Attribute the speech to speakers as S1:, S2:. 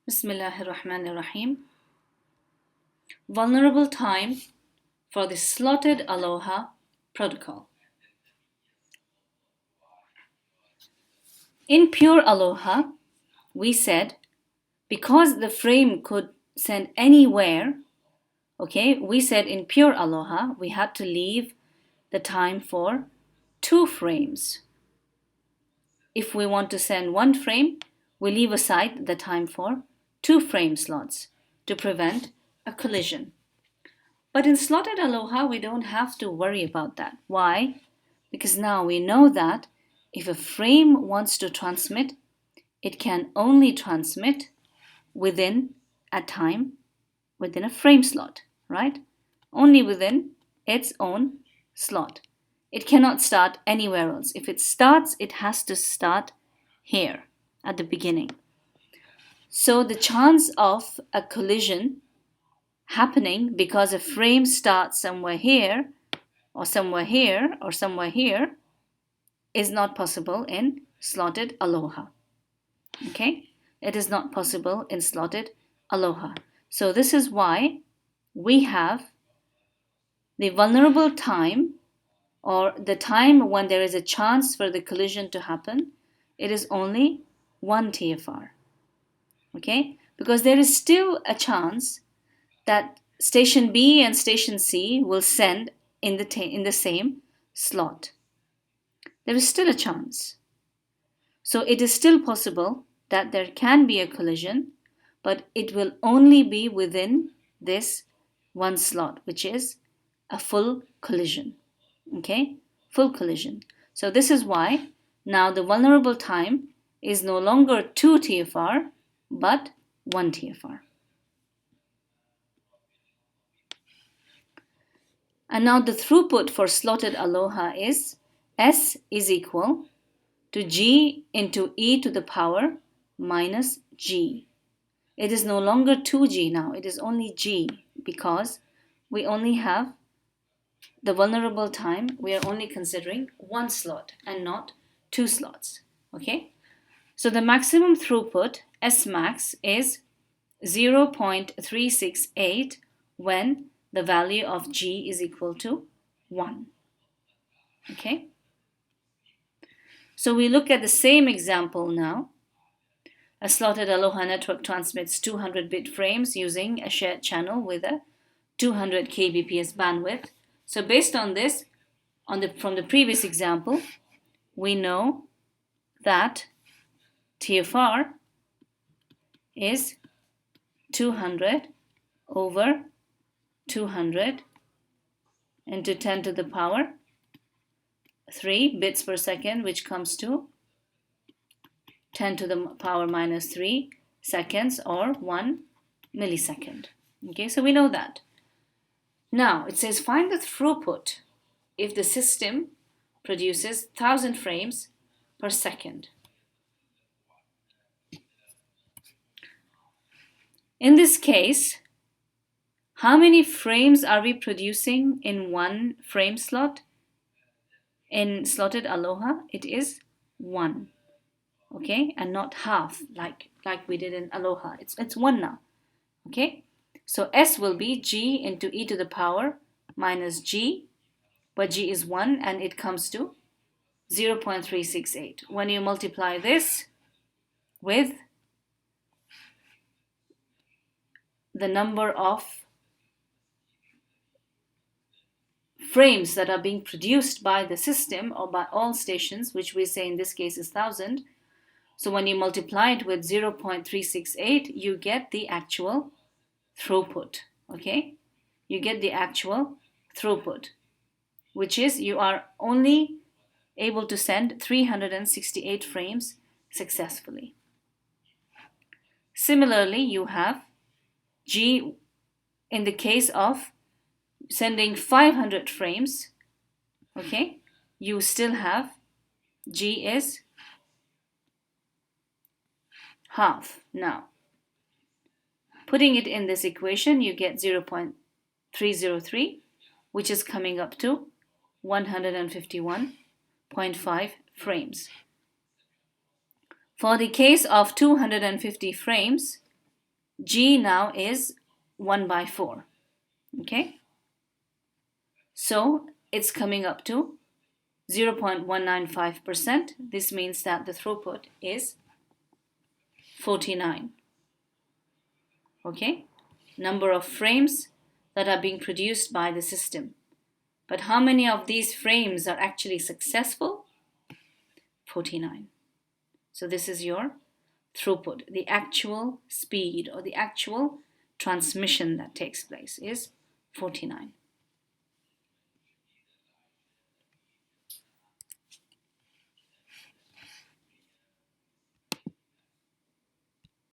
S1: Bismillahirrahmanirrahim. Vulnerable time for the Slotted Aloha protocol. In pure Aloha, we said because the frame could send anywhere, we said in pure Aloha we had to leave the time for 2 frames. If we want to send 1 frame, we leave aside the time for 2 frame slots to prevent a collision. But in Slotted Aloha, we don't have to worry about that. Why? Because now we know that if a frame wants to transmit, it can only transmit within a frame slot, right? Only within its own slot. It cannot start anywhere else. If it starts, it has to start here at the beginning. So the chance of a collision happening because a frame starts somewhere here or somewhere here or somewhere here is not possible in Slotted Aloha. Okay? It is not possible in Slotted Aloha. So this is why we have the vulnerable time, or the time when there is a chance for the collision to happen. It is only 1 TFR. Okay? Because there is still a chance that station B and station C will send in the same slot. There is still a chance. So it is still possible that there can be a collision, but it will only be within this 1 slot, which is a full collision. Okay? Full collision. So this is why now the vulnerable time is no longer 2 TFR, but 1 TFR. And now the throughput for Slotted Aloha is S is equal to G into e to the power minus G. It is no longer 2G now, it is only G, because we only have the vulnerable time, we are only considering 1 slot and not 2 slots. Okay? So the maximum throughput, S max, is 0.368 when the value of G is equal to 1. Okay? So we look at the same example now. A Slotted Aloha network transmits 200-bit frames using a shared channel with a 200 kbps bandwidth. So based on this, from the previous example, we know that TFR is 200 over 200 into 10 to the power 3 bits per second, which comes to 10 to the power minus 3 seconds, or 1 millisecond. Okay, so we know that. Now it says find the throughput if the system produces 1000 frames per second. In this case, how many frames are we producing in 1 frame slot? In Slotted Aloha, it is 1. Okay, and not half like we did in Aloha. It's 1 now. Okay, so S will be G into e to the power minus G, but G is 1 and it comes to 0.368. When you multiply this with the number of frames that are being produced by the system or by all stations, which we say in this case is 1000. So when you multiply it with 0.368, you get the actual throughput. Okay? You get the actual throughput, which is you are only able to send 368 frames successfully. Similarly, you have G in the case of sending 500 frames. Okay? You still have G is half. Now, putting it in this equation, you get 0.303, which is coming up to 151.5 frames. For the case of 250 frames, G now is 1 by 4. Okay? So it's coming up to 0.195%. This means that the throughput is 49. Okay? Number of frames that are being produced by the system. But how many of these frames are actually successful? 49. So this is your throughput. The actual speed or the actual transmission that takes place is 49.